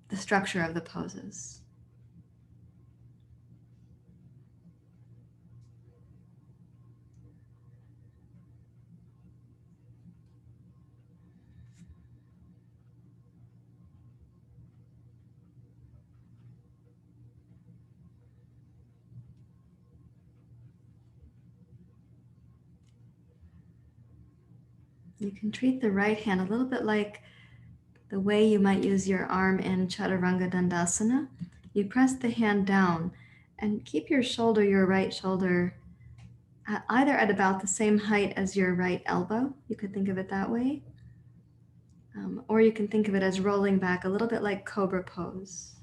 the structure of the poses. You can treat the right hand a little bit like the way you might use your arm in Chaturanga Dandasana. You press the hand down and keep your right shoulder, either at about the same height as your right elbow. You could think of it that way. Or you can think of it as rolling back a little bit like cobra pose.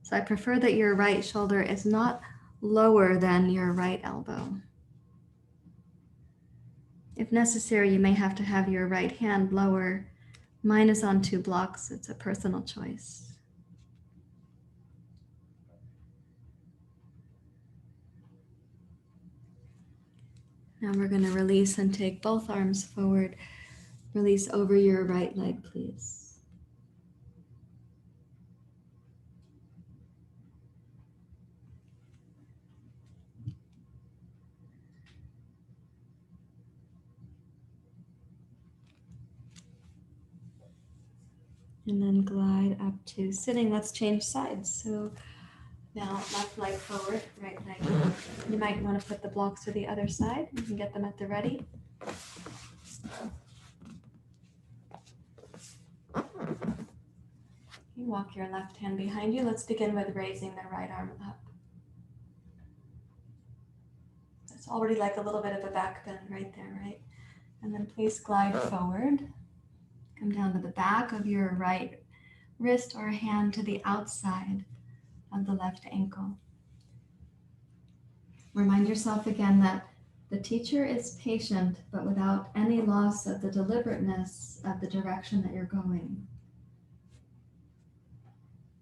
So I prefer that your right shoulder is not lower than your right elbow. If necessary, you may have to have your right hand lower. Mine is on 2 blocks. It's a personal choice. Now we're going to release and take both arms forward. Release over your right leg, please. And then glide up to sitting. Let's change sides. So now left leg forward, right leg forward. You might want to put the blocks to the other side. You can get them at the ready. You walk your left hand behind you. Let's begin with raising the right arm up. It's already like a little bit of a back bend right there, right? And then please glide forward. Come down to the back of your right wrist or hand to the outside of the left ankle. Remind yourself again that the teacher is patient, but without any loss of the deliberateness of the direction that you're going.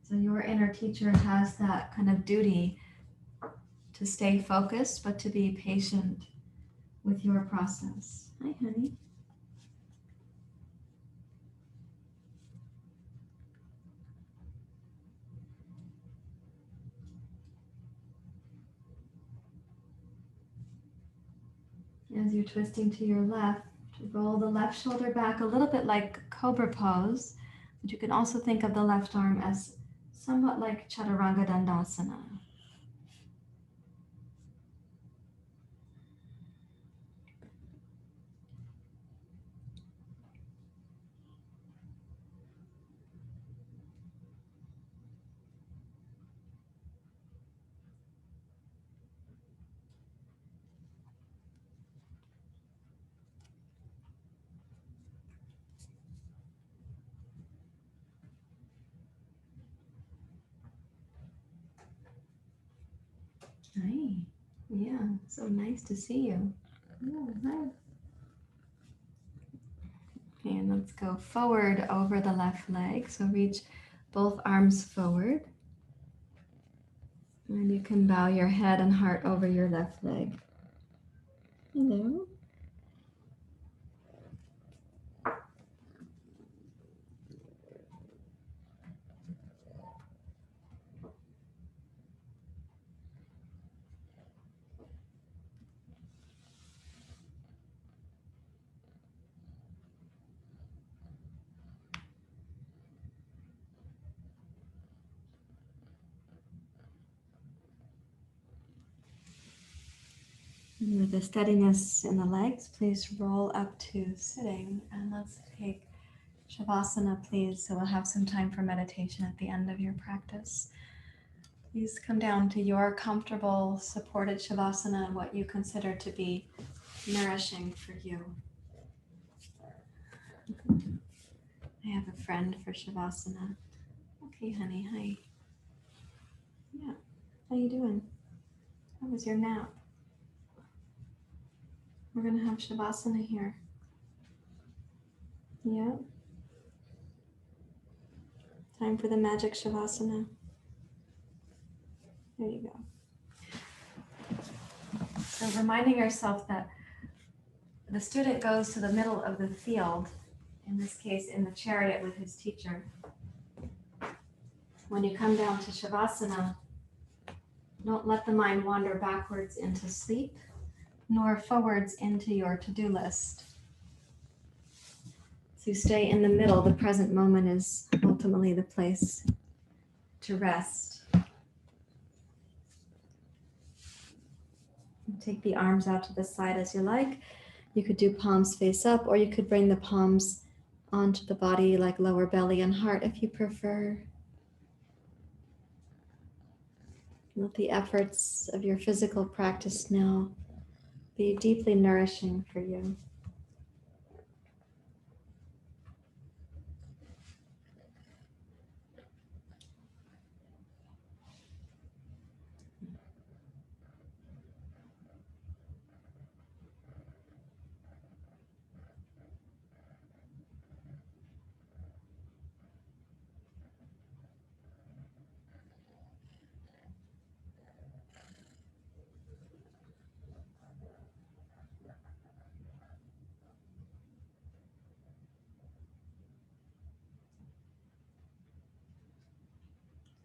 So your inner teacher has that kind of duty to stay focused, but to be patient with your process. Hi, honey. As you're twisting to your left, roll the left shoulder back a little bit like cobra pose, but you can also think of the left arm as somewhat like Chaturanga Dandasana. Hi. Yeah, so nice to see you. Yeah, hi. And let's go forward over the left leg. So reach both arms forward. And you can bow your head and heart over your left leg. Hello. And with the steadiness in the legs, please roll up to sitting. And let's take Shavasana, please. So we'll have some time for meditation at the end of your practice. Please come down to your comfortable, supported Shavasana, what you consider to be nourishing for you. I have a friend for Shavasana. Okay, honey, hi. Yeah, how you doing? How was your nap? We're gonna have Shavasana here. Yeah. Time for the magic Shavasana. There you go. So reminding yourself that the student goes to the middle of the field, in this case in the chariot with his teacher. When you come down to Shavasana, don't let the mind wander backwards into sleep, nor forwards into your to-do list. So you stay in the middle. The present moment is ultimately the place to rest. Take the arms out to the side as you like. You could do palms face up, or you could bring the palms onto the body like lower belly and heart if you prefer. Let the efforts of your physical practice now be deeply nourishing for you.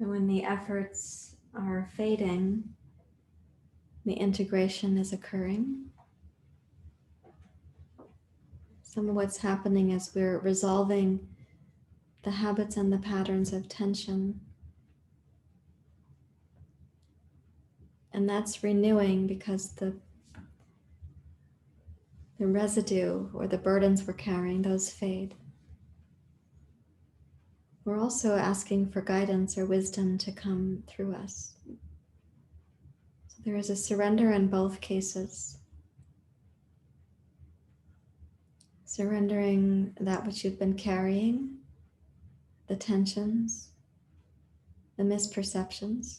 And when the efforts are fading, the integration is occurring. Some of what's happening is we're resolving the habits and the patterns of tension. And that's renewing because the residue or the burdens we're carrying, those fade. We're also asking for guidance or wisdom to come through us. So there is a surrender in both cases. Surrendering that which you've been carrying, the tensions, the misperceptions.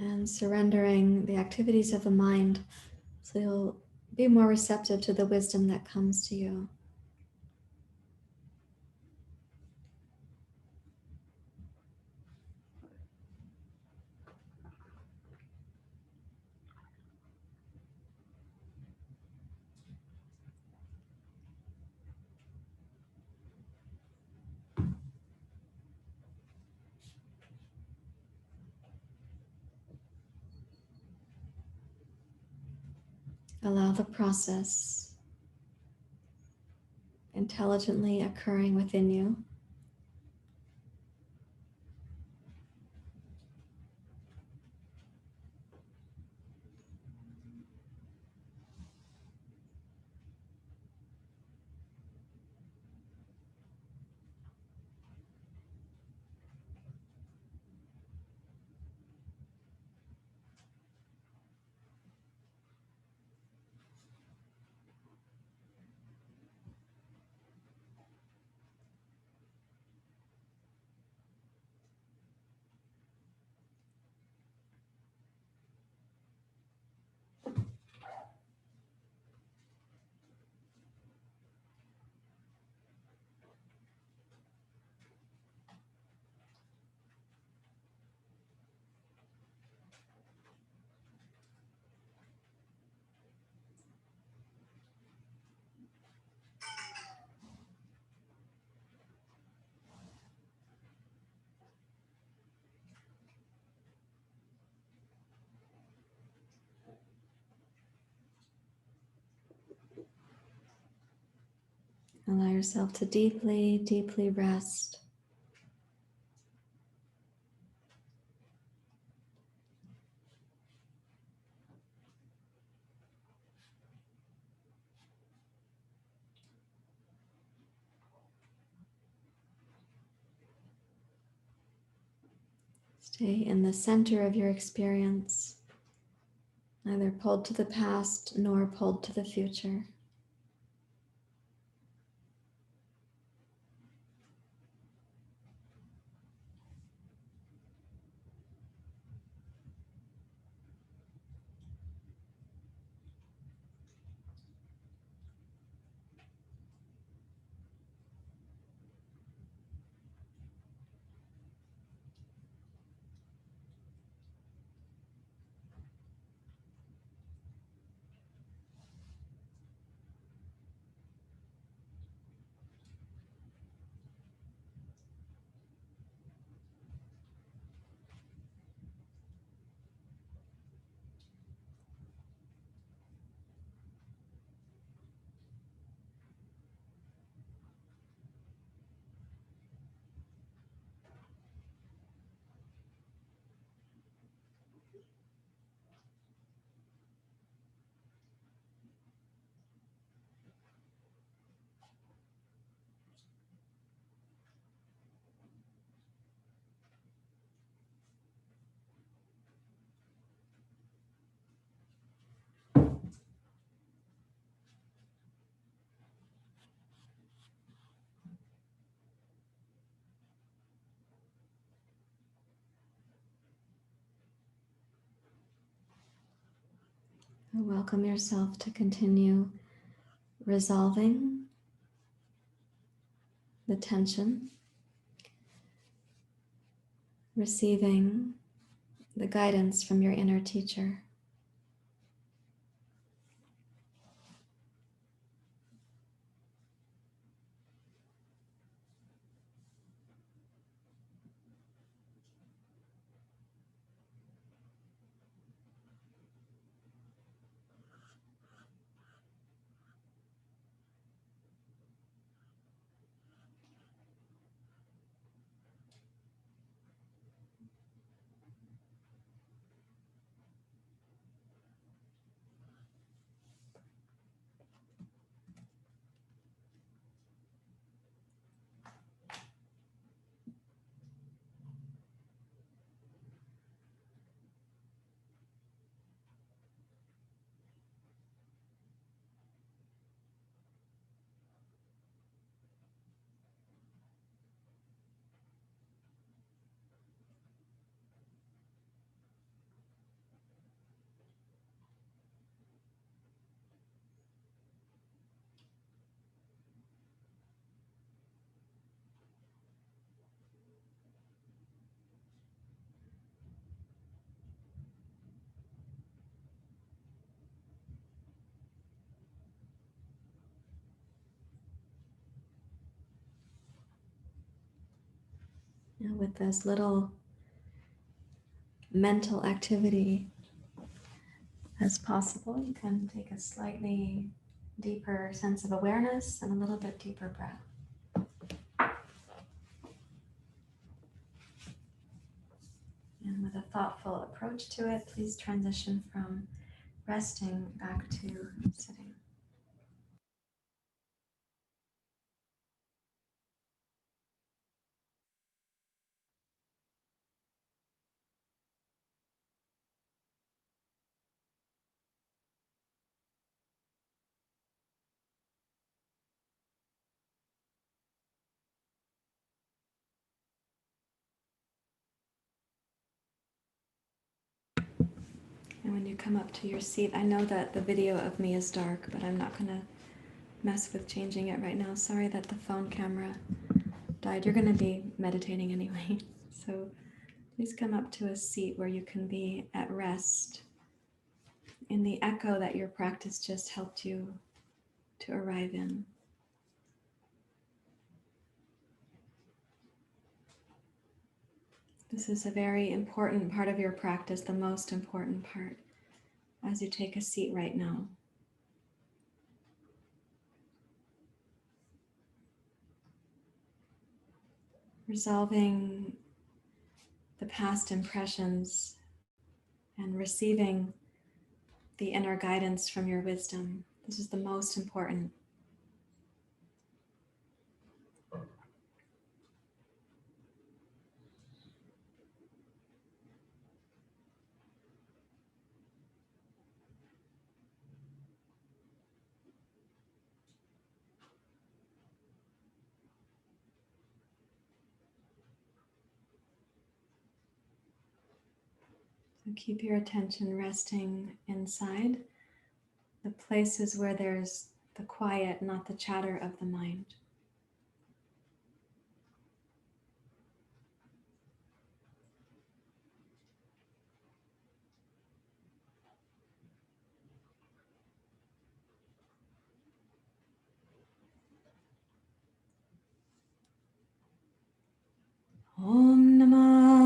And surrendering the activities of the mind so you'll be more receptive to the wisdom that comes to you. Allow the process intelligently occurring within you. Allow yourself to deeply, deeply rest. Stay in the center of your experience, neither pulled to the past nor pulled to the future. Welcome yourself to continue resolving the tension, receiving the guidance from your inner teacher. Now, with as little mental activity as possible, you can take a slightly deeper sense of awareness and a little bit deeper breath. And with a thoughtful approach to it, please transition from resting back to sitting. And when you come up to your seat, I know that the video of me is dark, but I'm not going to mess with changing it right now. Sorry that the phone camera died. You're going to be meditating anyway. So please come up to a seat where you can be at rest in the echo that your practice just helped you to arrive in. This is a very important part of your practice, the most important part, as you take a seat right now. Resolving the past impressions and receiving the inner guidance from your wisdom. This is the most important. So keep your attention resting inside the places where there's the quiet, not the chatter of the mind. Om Namah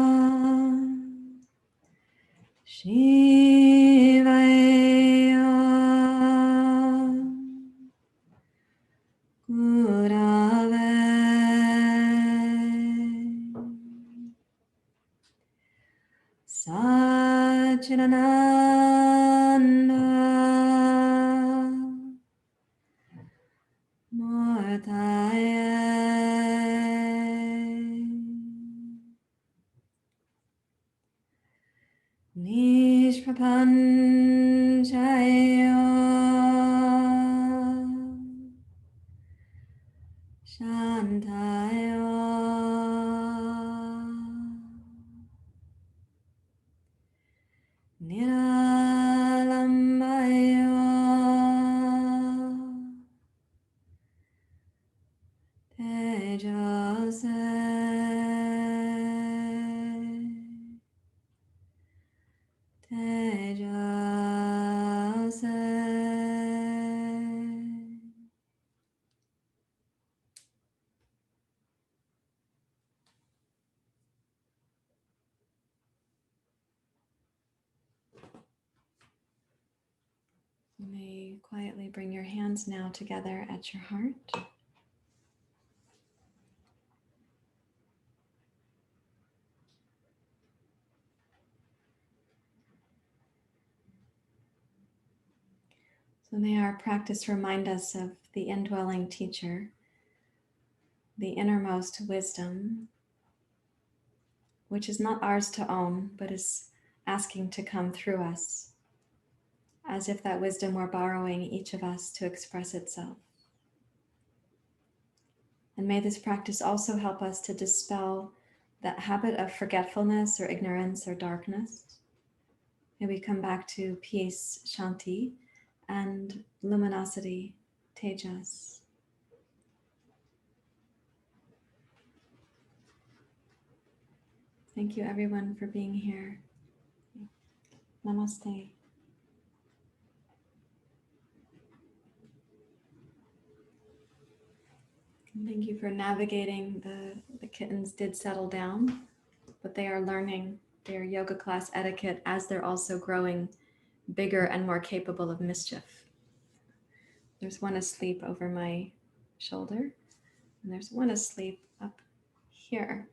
Shivaya Gurave Satchidananda Murtaya Nishprapanchaya Shantaya Niralambaya you quietly bring your hands now together at your heart. So may our practice remind us of the indwelling teacher, the innermost wisdom, which is not ours to own, but is asking to come through us, as if that wisdom were borrowing each of us to express itself. And may this practice also help us to dispel that habit of forgetfulness or ignorance or darkness. May we come back to peace, shanti, and luminosity, tejas. Thank you everyone for being here. Namaste. Thank you for navigating. The kittens did settle down, but they are learning their yoga class etiquette as they're also growing bigger and more capable of mischief. There's one asleep over my shoulder, and there's one asleep up here.